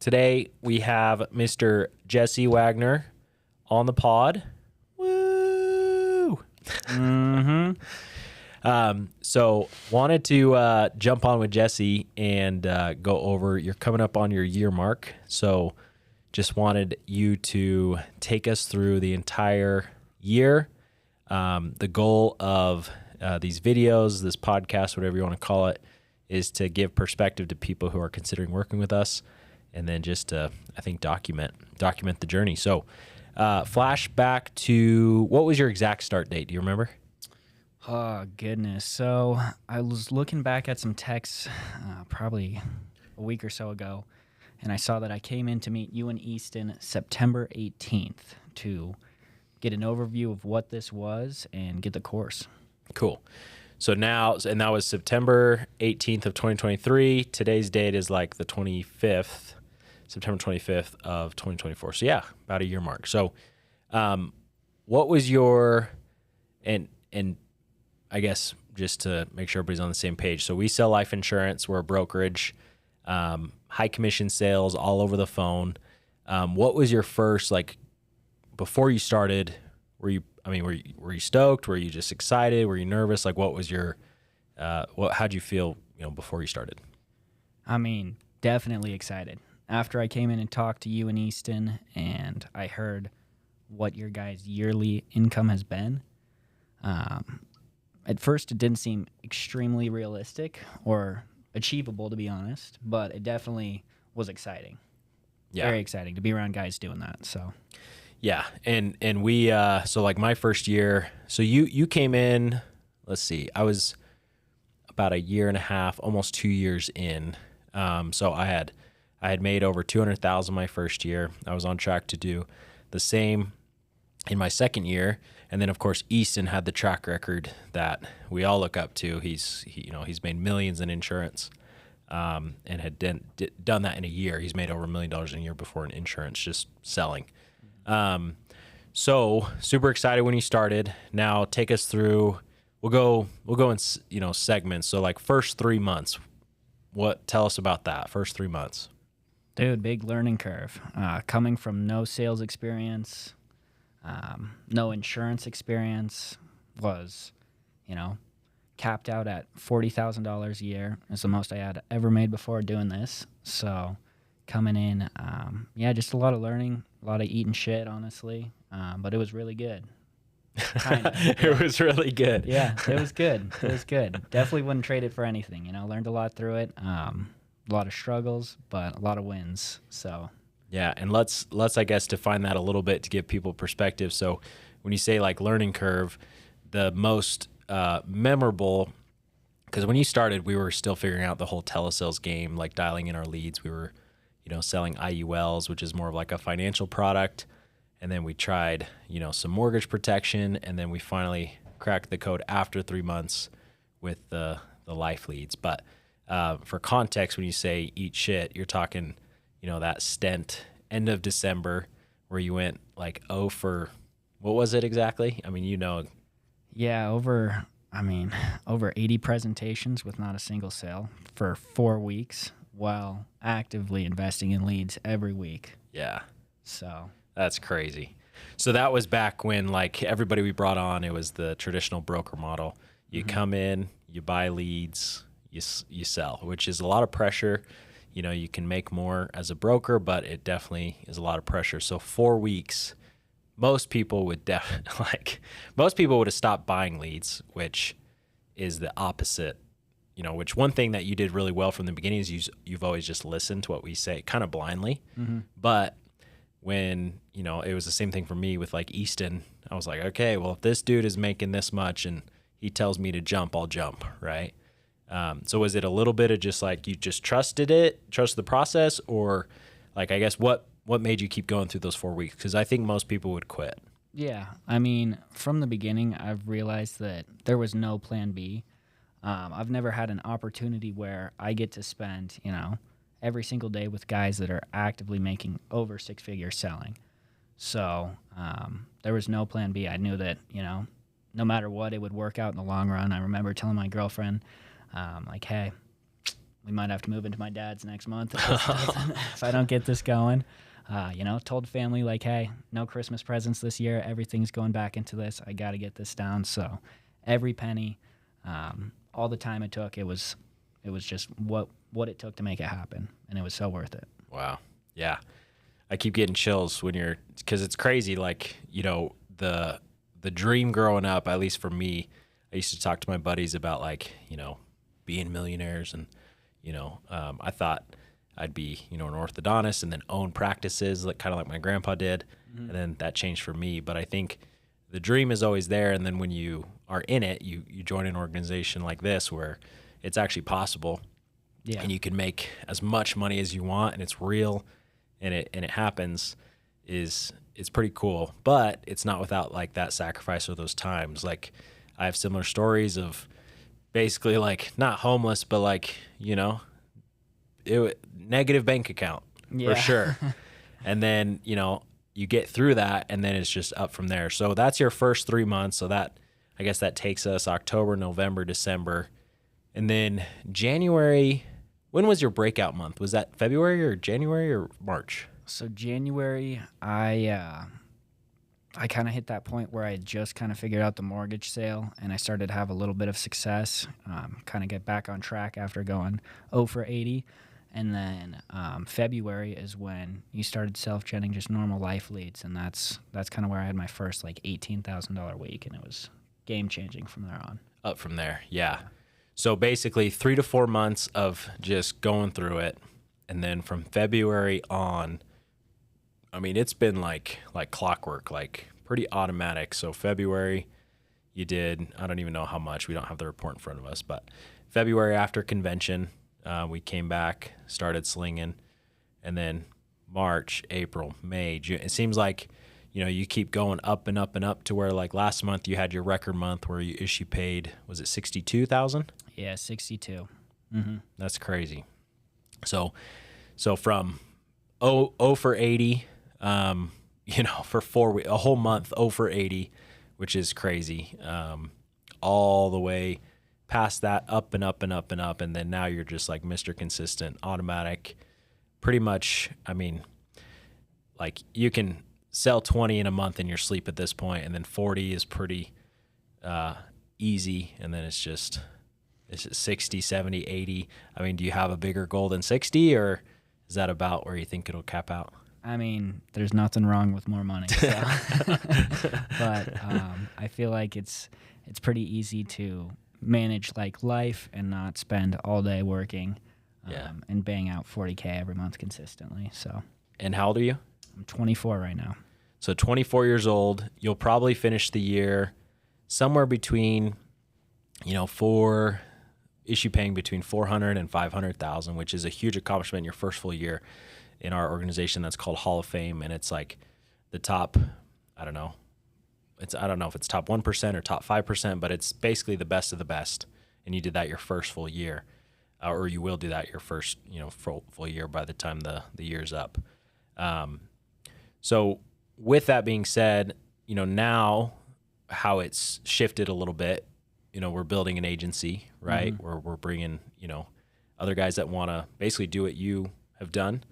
Today we have Mr. Jesse Wagner on the pod. Woo! So wanted to jump on with Jesse and go over, you're coming up on your year mark. So just wanted you to take us through the entire year. The goal of these videos, this podcast, whatever you want to call it, is to give perspective to people who are considering working with us, and then just to, I think, document the journey. So flash back to, what was your exact start date? Do you remember? Oh, goodness. So I was looking back at some texts probably a week or so ago, and I saw that I came in to meet you in Easton September 18th to get an overview of what this was and get the course. Cool. So now, and that was September 18th of 2023. Today's date is like the 25th, September 25th of 2024. So yeah, about a year mark. So what was your, and I guess just to make sure everybody's on the same page. So we sell life insurance. We're a brokerage, high commission sales all over the phone. What was your first, like, before you started, were you stoked? Were you just excited? Were you nervous? Like, what was your, how'd you feel, before you started? I mean, definitely excited. After I came in and talked to you in Easton and I heard what your guys' yearly income has been, at first it didn't seem extremely realistic or achievable, to be honest, but it definitely was exciting. Yeah. Very exciting to be around guys doing that, so. Yeah, and we, so like my first year, so you came in, let's see, I was about a year and a half, almost 2 years in. So I had made over 200,000 my first year. I was on track to do the same in my second year. And then of course, Easton had the track record that we all look up to. He's made millions in insurance, and had done that in a year. He's made over $1 million in a year before in insurance, just selling. So super excited when you started. Now take us through, we'll go in, segments. So like first 3 months, tell us about that first 3 months. Dude, big learning curve. Coming from no sales experience, no insurance experience, was, capped out at $40,000 a year. It's the most I had ever made before doing this. So coming in, just a lot of learning, a lot of eating shit, honestly. But it was really good. Kind of. It was really good. Yeah, it was good. It was good. Definitely wouldn't trade it for anything. Learned a lot through it. A lot of struggles, but a lot of wins. So yeah, and let's I guess define that a little bit to give people perspective. So when you say like learning curve, the most memorable, because when you started, we were still figuring out the whole telesales game, like dialing in our leads. We were, selling IULs, which is more of like a financial product. And then we tried, some mortgage protection. And then we finally cracked the code after 3 months with the life leads. But for context, when you say eat shit, you're talking, that stint end of December where you went like, for, what was it exactly? I mean, Yeah, over 80 presentations with not a single sale for 4 weeks while actively investing in leads every week. Yeah. So that's crazy. So that was back when, like, everybody we brought on, it was the traditional broker model. You come in, you buy leads, you sell, which is a lot of pressure. You can make more as a broker, but it definitely is a lot of pressure. So 4 weeks, most people would have stopped buying leads, which is the opposite. Which one thing that you did really well from the beginning is you've always just listened to what we say kind of blindly. But when, it was the same thing for me with like Easton, I was like, okay, well, if this dude is making this much and he tells me to jump, I'll jump. Right. So was it a little bit of just like, you just trusted the process, or like, I guess what made you keep going through those 4 weeks? Cause I think most people would quit. Yeah. From the beginning, I've realized that there was no plan B. I've never had an opportunity where I get to spend, every single day with guys that are actively making over 6 figures selling. So there was no plan B. I knew that, no matter what, it would work out in the long run. I remember telling my girlfriend, like, hey, we might have to move into my dad's next month if I don't get this going. Told family like, hey, no Christmas presents this year. Everything's going back into this. I got to get this down. So every penny, all the time it took, it was just what it took to make it happen. And it was so worth it. Wow. Yeah. I keep getting chills because it's crazy. Like, the dream growing up, at least for me, I used to talk to my buddies about like, being millionaires. And, I thought I'd be, an orthodontist and then own practices, like kind of like my grandpa did. Mm-hmm. And then that changed for me. But I think the dream is always there. And then when you are in it, you join an organization like this where it's actually possible. Yeah. And you can make as much money as you want, and it's real, and it happens. It's pretty cool. But it's not without like that sacrifice or those times. Like I have similar stories of basically like not homeless, but like, negative bank account for sure. And then, you get through that, and then it's just up from there. So that's your first 3 months. So that, I guess that takes us October, November, December. And then January, when was your breakout month? Was that February or January or March? So January, I kind of hit that point where I had just kind of figured out the mortgage sale, and I started to have a little bit of success, kind of get back on track after going 0 for 80. And then February is when you started self-genning just normal life leads, and that's kind of where I had my first like $18,000 week, and it was game-changing from there on. Up from there, yeah. So basically 3 to 4 months of just going through it. And then from February on, I mean, it's been like clockwork, like pretty automatic. So February, you did, I don't even know how much. We don't have the report in front of us. But February after convention, we came back, started slinging. And then March, April, May, June. It seems like, you keep going up and up and up to where like last month you had your record month where you paid, was it 62,000? Yeah, 62. Mm-hmm. That's crazy. So from 0 for 80, for 4 weeks, a whole month, 0 for 80, which is crazy, all the way past that, up and up and up and up. And then now you're just like Mr. Consistent, automatic, pretty much. I mean, like you can sell 20 in a month in your sleep at this point, and then 40 is pretty easy. And then it's just 60, 70, 80. I mean, do you have a bigger goal than 60, or is that about where you think it'll cap out? I mean, there's nothing wrong with more money. So. But I feel like it's pretty easy to manage like life and not spend all day working and bang out $40K every month consistently. So. And how old are you? I'm 24 right now. So 24 years old. You'll probably finish the year somewhere between, issue paying between 400 and 500,000, which is a huge accomplishment in your first full year in our organization that's called Hall of Fame. And it's like the top, I don't know if it's top 1% or top 5%, but it's basically the best of the best. And you did that your first full year, or you will do that your first, full year by the time the year's up. So with that being said, now how it's shifted a little bit, we're building an agency, right? Mm-hmm. We're bringing, other guys that want to basically do what you have done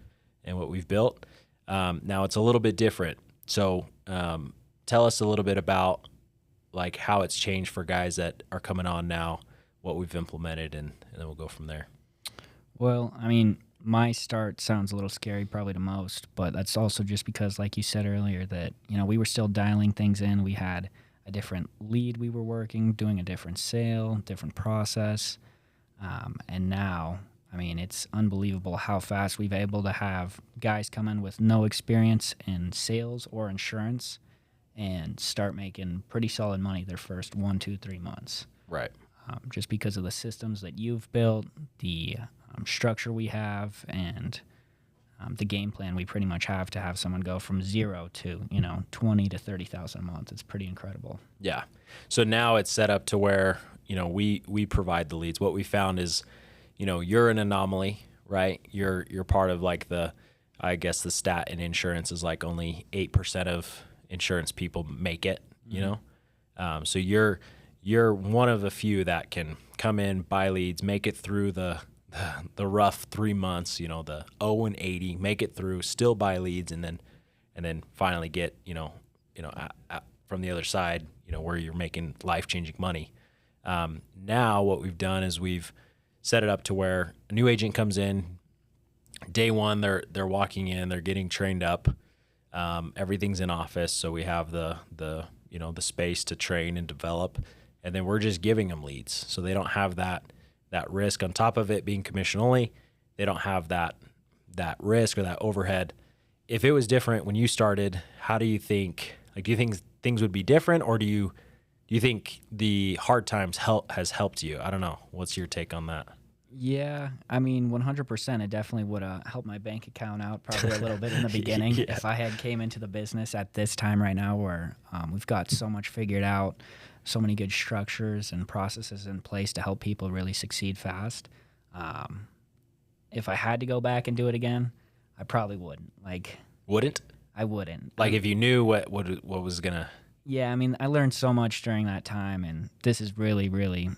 and what we've built. Now it's a little bit different. So tell us a little bit about like how it's changed for guys that are coming on now, what we've implemented, and then we'll go from there. Well, I mean, my start sounds a little scary probably to most, but that's also just because, like you said earlier, that, we were still dialing things in. We had a different lead we were working, doing a different sale, different process. And now, I mean, it's unbelievable how fast we've able to have guys come in with no experience in sales or insurance and start making pretty solid money their first 1, 2, 3 months. Right. Just because of the systems that you've built, the structure we have, and the game plan we pretty much have to have someone go from 0 to 20 to 30,000 a month. It's pretty incredible. Yeah. So now it's set up to where we provide the leads. What we found is you're an anomaly, right? You're part of like the stat in insurance is like only 8% of insurance people make it. So you're one of a few that can come in, buy leads, make it through the the rough 3 months, the 0 and 80, make it through, still buy leads, and then finally get, from the other side, where you're making life-changing money. Now what we've done is we've set it up to where a new agent comes in, day one, they're walking in, they're getting trained up. Everything's in office, so we have the space to train and develop, and then we're just giving them leads, so they don't have that risk. On top of it being commission only, they don't have that risk or that overhead. If it was different when you started, how do you think? Like, do you think things would be different, or do you think the hard times has helped you? I don't know. What's your take on that? Yeah, I mean, 100%. It definitely would have helped my bank account out probably a little bit in the beginning. Yeah. If I had came into the business at this time right now where we've got so much figured out, so many good structures and processes in place to help people really succeed fast. If I had to go back and do it again, I probably wouldn't. Wouldn't? I wouldn't. Like, if you knew what was going to... Yeah, I mean, I learned so much during that time, and this is really, really,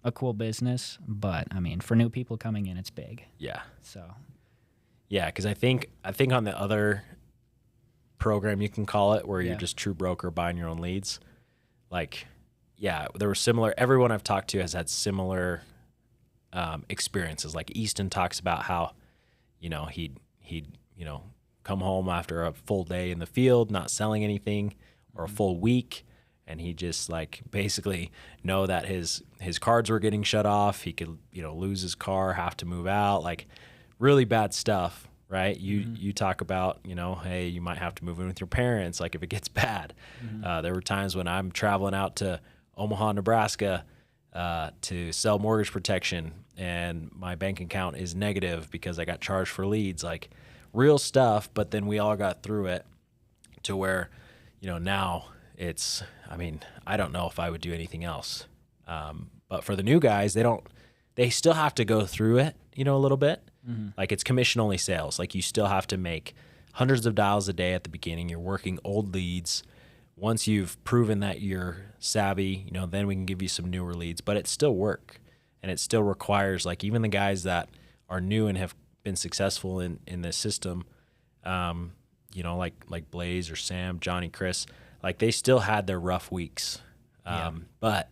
a cool business. But I mean, for new people coming in, it's big. Yeah. So. Yeah, because I think on the other program, you can call it, where you're just true broker buying your own leads. There were similar. Everyone I've talked to has had similar experiences. Like Easton talks about how, he'd come home after a full day in the field, not selling anything, or a full week, and he just basically know that his cards were getting shut off. He could lose his car, have to move out, really bad stuff, right? You talk about hey, you might have to move in with your parents, if it gets bad. There were times when I'm traveling out to Omaha, Nebraska, to sell mortgage protection, and my bank account is negative because I got charged for leads, real stuff. But then we all got through it to where now it's, I don't know if I would do anything else. But for the new guys, they still have to go through it, a little bit. It's commission only sales. You still have to make hundreds of dials a day at the beginning. You're working old leads. Once you've proven that you're savvy, then we can give you some newer leads, but it's still work, and it still requires, even the guys that are new and have been successful in this system, like Blaze or Sam, Johnny, Chris, they still had their rough weeks. But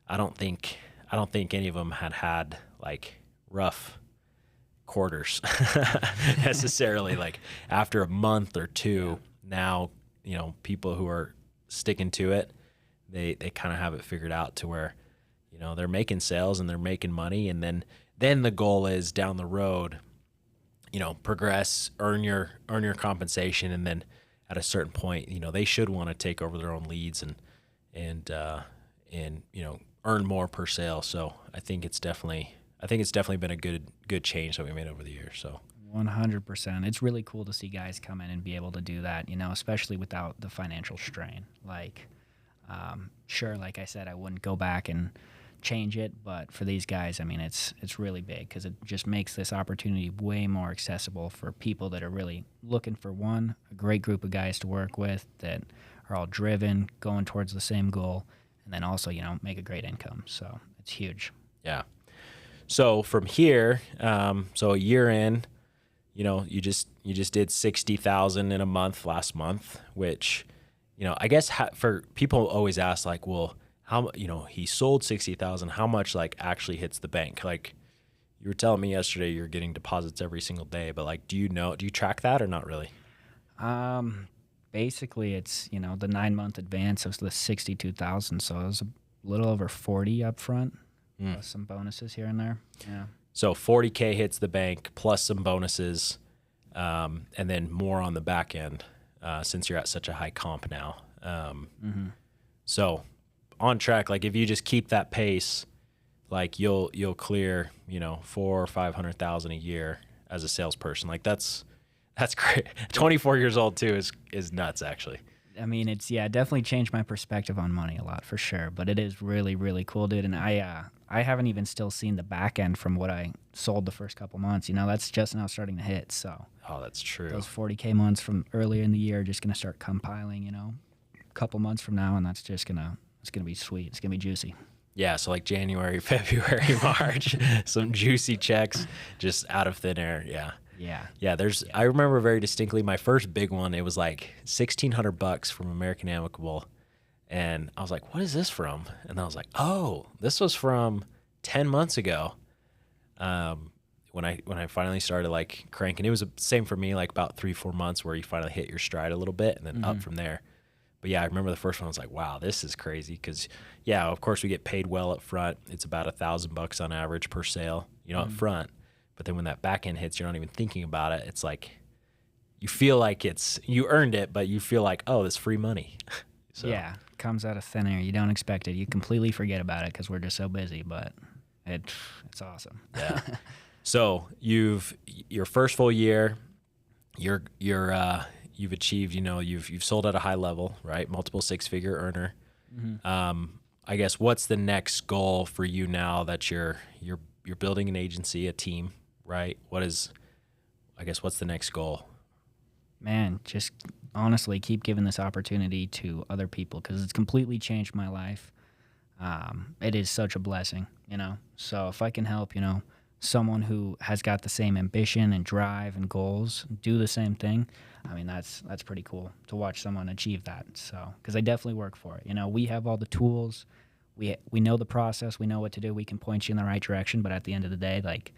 I don't think any of them had rough quarters necessarily. After a month or two, now, people who are sticking to it, they kind of have it figured out to where, they're making sales and they're making money. And then the goal is down the road, progress, earn your compensation. And then at a certain point, they should want to take over their own leads and earn more per sale. So I think it's definitely been a good change that we made over the years. So 100%. It's really cool to see guys come in and be able to do that, especially without the financial strain. Sure, like I said, I wouldn't go back and change it, but for these guys, it's really big because it just makes this opportunity way more accessible for people that are really looking for a great group of guys to work with that are all driven, going towards the same goal, and then also, make a great income. So it's huge. Yeah. So from here, so a year in, you just did 60,000 in a month last month, which, I guess for people always ask well, how, he sold 60,000, how much actually hits the bank? You were telling me yesterday you're getting deposits every single day, but do you track that or not really? Basically it's, the 9-month advance of the 62,000. So it was a little over 40 up front. Plus some bonuses here and there. Yeah. So 40K hits the bank plus some bonuses, and then more on the back end, since you're at such a high comp now. So on track, if you just keep that pace, you'll clear, 400,000 or 500,000 a year as a salesperson. That's great. 24 years old too is nuts, actually. It's definitely changed my perspective on money a lot for sure. But it is really, really cool, dude. And I haven't even still seen the back end from what I sold the first couple months. That's just now starting to hit. So that's true. Those 40K months from earlier in the year are just gonna start compiling. A couple months from now, and that's just gonna be sweet. It's gonna be juicy. Yeah, so like January, February, March, some juicy checks just out of thin air. Yeah. Yeah. Yeah, I remember very distinctly my first big one, it was like $1,600 from American Amicable. And I was like, what is this from? And I was like, oh, this was from 10 months ago. When I finally started like cranking, it was the same for me, like about 3-4 months where you finally hit your stride a little bit and then up from there. But yeah, I remember the first one. I was like, wow, this is crazy. Because yeah, of course we get paid well up front. It's about $1,000 on average per sale, up front. But then when that back end hits, you're not even thinking about it. It's like you feel like you earned it, but you feel like, oh, this free money. So. Yeah, comes out of thin air. You don't expect it. You completely forget about it because we're just so busy. But it's awesome. Yeah. So your first full year, you've achieved, you've sold at a high level, right? Multiple 6-figure earner. I guess what's the next goal for you now that you're building an agency, a team, right? What's the next goal? Man, just honestly keep giving this opportunity to other people because it's completely changed my life. It is such a blessing, So if I can help, someone who has got the same ambition and drive and goals do the same thing, I mean, that's pretty cool to watch someone achieve that. So, because I definitely work for it. We have all the tools. We know the process. We know what to do. We can point you in the right direction. But at the end of the day, like,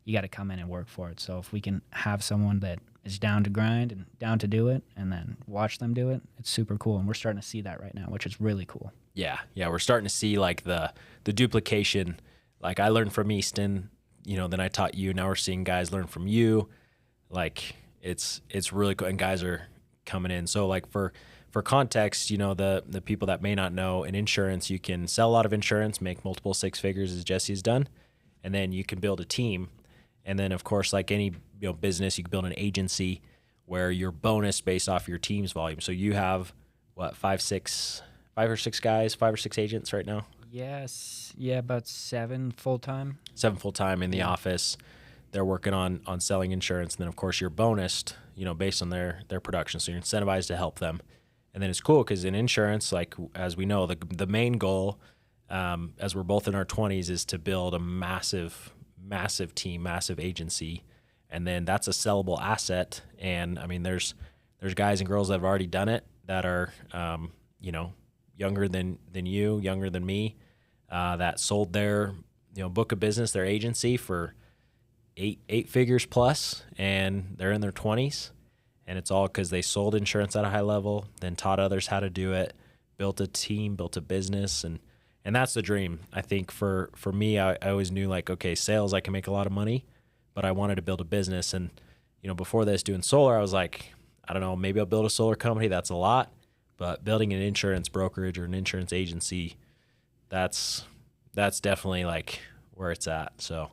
you got to come in and work for it. So if we can have someone that is down to grind and down to do it and then watch them do it, it's super cool. And we're starting to see that right now, which is really cool. Yeah. We're starting to see like the duplication. Like I learned from Easton, then I taught you. Now we're seeing guys learn from you. Like it's really cool. And guys are coming in. So like for context, the people that may not know, in insurance, you can sell a lot of insurance, make multiple 6 figures as Jesse's done. And then you can build a team. And then, of course, like any business, you can build an agency where you're bonus based off your team's volume. So you have, what, 5 or 6 guys, 5 or 6 agents right now? Yes. Yeah, about 7 full-time. 7 full-time in the office. They're working on selling insurance. And then, of course, you're bonused, based on their production. So you're incentivized to help them. And then it's cool because in insurance, like as we know, the main goal, as we're both in our 20s, is to build a massive team, massive agency, and then that's a sellable asset. And I mean, there's guys and girls that have already done it that are, younger than you, younger than me, that sold their, book of business, their agency for eight figures plus, and they're in their 20s, and it's all because they sold insurance at a high level, then taught others how to do it, built a team, built a business, and that's the dream. I think for me, I always knew like, okay, sales, I can make a lot of money, but I wanted to build a business. And, before this doing solar, I was like, I don't know, maybe I'll build a solar company. That's a lot, but building an insurance brokerage or an insurance agency, that's definitely like where it's at. So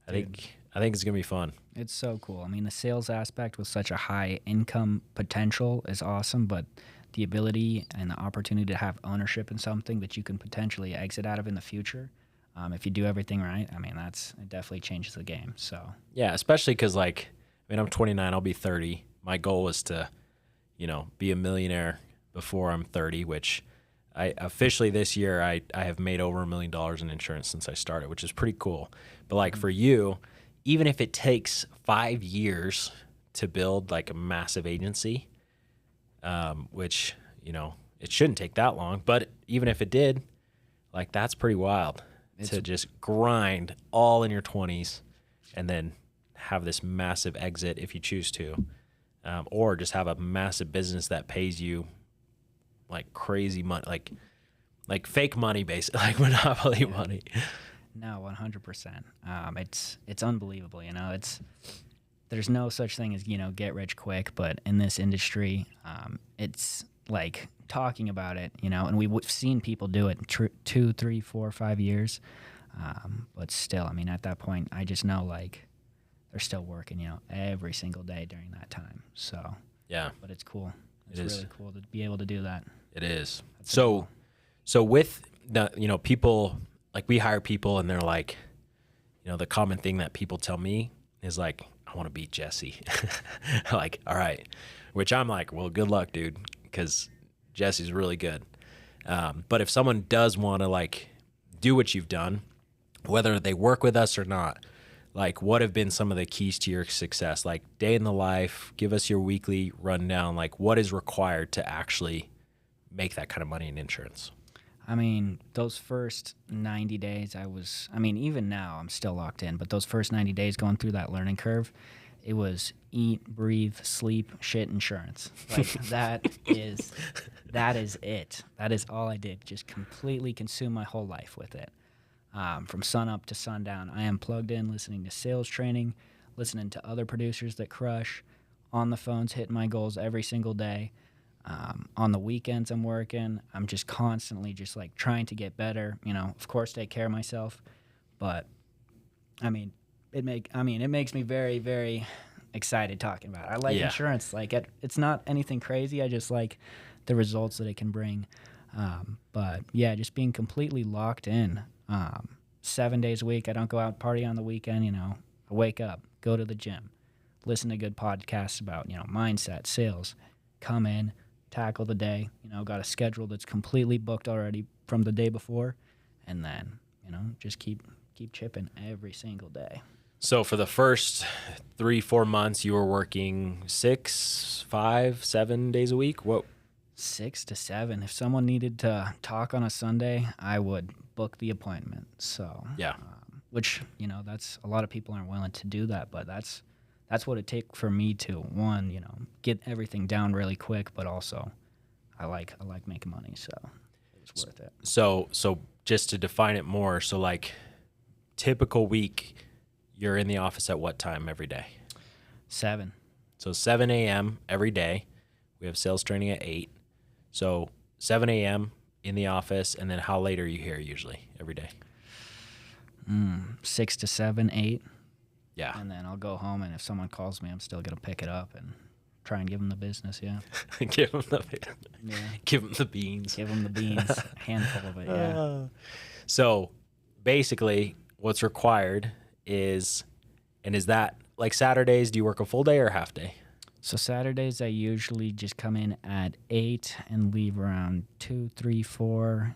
I think it's going to be fun. It's so cool. I mean, the sales aspect with such a high income potential is awesome, but the ability and the opportunity to have ownership in something that you can potentially exit out of in the future, if you do everything right, I mean, it definitely changes the game. So yeah, especially because I'm 29, I'll be 30. My goal is to, be a millionaire before I'm 30, which I officially this year I have made over $1 million in insurance since I started, which is pretty cool. But like for you, even if it takes 5 years to build like a massive agency, which, it shouldn't take that long, but even if it did, like that's pretty wild to just grind all in your 20s and then have this massive exit if you choose to, or just have a massive business that pays you like crazy money, like fake money, basically, like monopoly money. No, 100%. It's unbelievable. There's no such thing as, get rich quick, but in this industry, it's like talking about it, and we've seen people do it in 2, 3, 4, 5 years. But still, I mean, at that point, I just know like they're still working, every single day during that time. So yeah, but it's cool. It's really cool to be able to do that. It is. That's So with the, people, like we hire people and they're like, the common thing that people tell me is like, I want to beat Jesse. Like, all right. Which I'm like, well, good luck, dude, because Jesse's really good. But if someone does want to like do what you've done, whether they work with us or not, like what have been some of the keys to your success? Like day in the life, give us your weekly rundown. Like what is required to actually make that kind of money in insurance? I mean, those first 90 days, even now I'm still locked in, but those first 90 days going through that learning curve, it was eat, breathe, sleep, shit, insurance. Like that is it. That is all I did. Just completely consume my whole life with it. From sun up to sundown, I am plugged in, listening to sales training, listening to other producers that crush, on the phones, hitting my goals every single day. On the weekends I'm working. I'm just constantly just like trying to get better, of course take care of myself. But it makes me very, very excited talking about it. I like insurance. Like it's not anything crazy. I just like the results that it can bring. But yeah, just being completely locked in. 7 days a week. I don't go out party on the weekend. I wake up, go to the gym, listen to good podcasts about, mindset, sales, come in, tackle the day, got a schedule that's completely booked already from the day before, and then, just keep chipping every single day. So for the first 3-4 months, you were working 6, 5, 7 days a week? What? 6 to 7. If someone needed to talk on a Sunday, I would book the appointment. So yeah, which that's a lot of people aren't willing to do that, but that's what it takes for me to one, get everything down really quick, but also I like making money, so it was worth it. So just to define it more, so like typical week, you're in the office at what time every day? 7. So 7 a.m. every day. We have sales training at 8. So 7 a.m. in the office, and then how late are you here usually every day? 6 to 7, 8. Yeah. And then I'll go home, and if someone calls me, I'm still going to pick it up and try and give them the business, yeah. Give them the beans. Give them the beans. Handful of it, yeah. So basically what's required is that like Saturdays, do you work a full day or a half day? So Saturdays I usually just come in at 8 and leave around 2, 3, 4.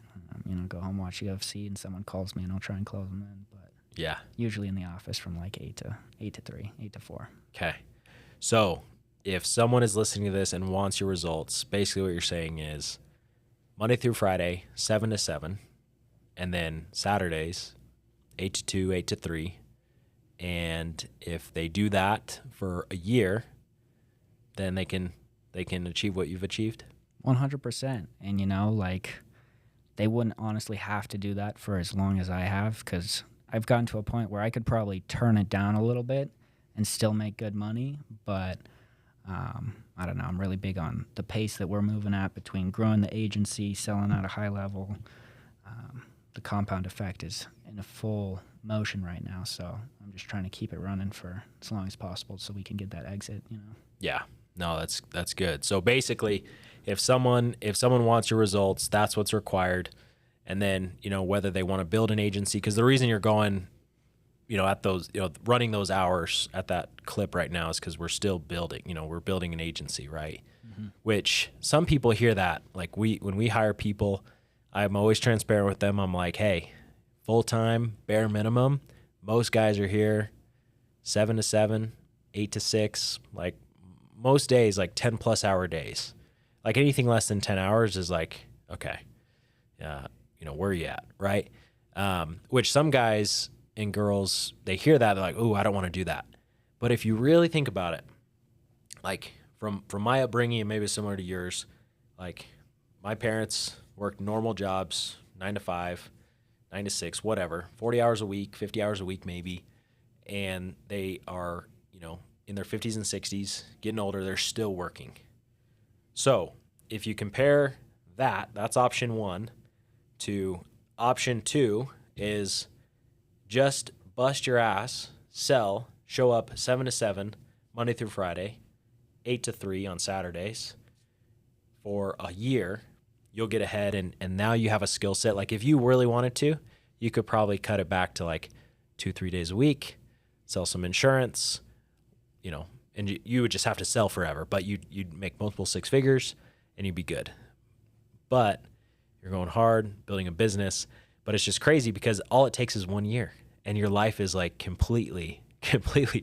Go home, watch UFC, and someone calls me, and I'll try and close them in. But yeah, usually in the office from like 8 to 3, 8 to 4. Okay. So if someone is listening to this and wants your results, basically what you're saying is Monday through Friday, 7 to 7, and then Saturdays, 8 to 2, 8 to 3. And if they do that for a year, then they can achieve what you've achieved. 100%. And they wouldn't honestly have to do that for as long as I have, because I've gotten to a point where I could probably turn it down a little bit and still make good money. But I don't know. I'm really big on the pace that we're moving at between growing the agency, selling at a high level. The compound effect is in a full motion right now, so I'm just trying to keep it running for as long as possible so we can get that exit. Yeah. No, that's good. So basically, if someone wants your results, that's what's required. And then, whether they want to build an agency, because the reason you're going, at those, running those hours at that clip right now is because we're still building, we're building an agency, right? Mm-hmm. Which some people hear that. Like when we hire people, I'm always transparent with them. I'm like, hey, full-time, bare minimum. Most guys are here 7 to 7, 8 to 6, like most days, like 10 plus hour days. Like anything less than 10 hours is like, okay, where are you at, right? Which some guys and girls, they hear that, they're like, oh, I don't want to do that. But if you really think about it, like from my upbringing, and maybe similar to yours, like my parents worked normal jobs, 9 to 5, 9 to 6, whatever, 40 hours a week, 50 hours a week maybe, and they are, in their 50s and 60s, getting older, they're still working. So if you compare that's option 1, to option 2 is just bust your ass, sell, show up 7 to 7, Monday through Friday, 8 to 3 on Saturdays for a year. You'll get ahead, and now you have a skill set. Like if you really wanted to, you could probably cut it back to like 2-3 days a week, sell some insurance, and you would just have to sell forever, but you'd make multiple 6 figures and you'd be good. But you're going hard, building a business. But it's just crazy because all it takes is 1 year and your life is like completely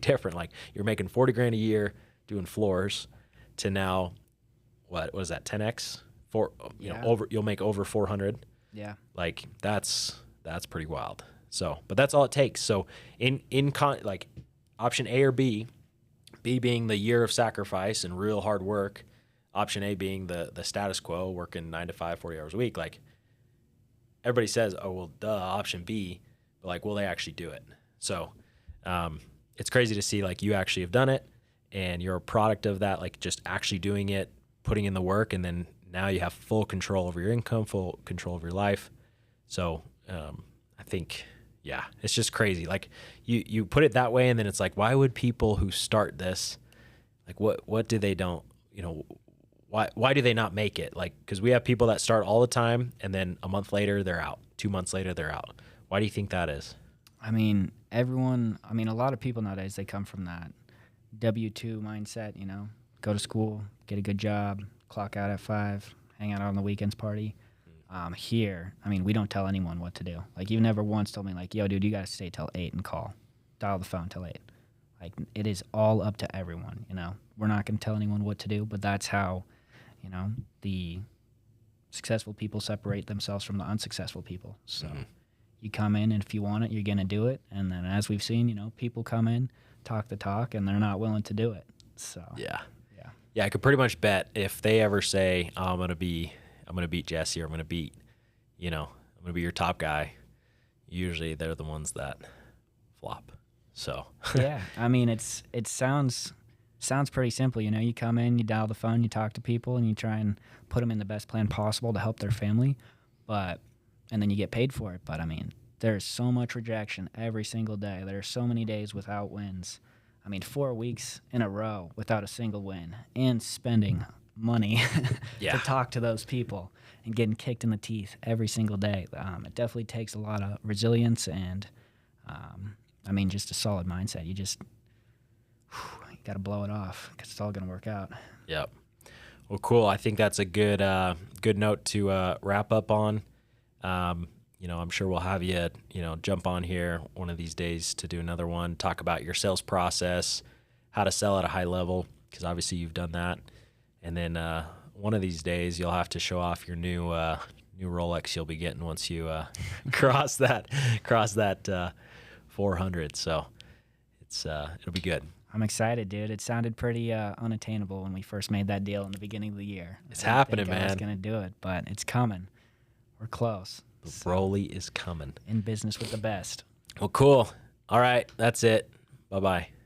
different. Like you're making 40 grand a year doing floors to now, what was that? 10X you'll make over 400. Yeah. Like that's pretty wild. So, but that's all it takes. So like option A or B being the year of sacrifice and real hard work, option A being the status quo, working 9 to 5, 40 hours a week. Like everybody says, oh, well, duh, option B, but like, will they actually do it? So it's crazy to see like you actually have done it and you're a product of that, like just actually doing it, putting in the work, and then now you have full control over your income, full control of your life. So I think, yeah, it's just crazy. Like you put it that way, and then it's like, why would people who start this, like what do they don't, why do they not make it? Like, because we have people that start all the time, and then a month later they're out, 2 months later they're out. Why do you think that is? I mean, a lot of people nowadays, they come from that W-2 mindset, go to school, get a good job, clock out at 5, hang out on the weekends, party. Here, we don't tell anyone what to do. Like, you've never once told me, like, yo, dude, you got to stay till 8 and dial the phone till 8. Like, it is all up to everyone, We're not going to tell anyone what to do, but that's how, the successful people separate themselves from the unsuccessful people. So you come in, and if you want it, you're going to do it. And then as we've seen, people come in, talk the talk, and they're not willing to do it. So yeah, I could pretty much bet if they ever say, oh, I'm gonna beat Jesse, or I'm gonna be your top guy, usually they're the ones that flop. So yeah, it sounds pretty simple. You come in, you dial the phone, you talk to people, and you try and put them in the best plan possible to help their family, and then you get paid for it. But there's so much rejection every single day. There are so many days without wins. 4 weeks in a row without a single win, and spending money to talk to those people and getting kicked in the teeth every single day. It definitely takes a lot of resilience and, just a solid mindset. You got to blow it off because it's all going to work out. Yep. Well, cool. I think that's a good note to wrap up on. I'm sure we'll have you, jump on here one of these days to do another one, talk about your sales process, how to sell at a high level, because obviously you've done that. And then one of these days you'll have to show off your new Rolex you'll be getting once you cross that 400. So it'll be good. I'm excited, dude. It sounded pretty unattainable when we first made that deal in the beginning of the year. It's happening, man. I was going to do it, but it's coming. We're close. The Broly is coming. In business with the best. Well, cool. All right. That's it. Bye-bye.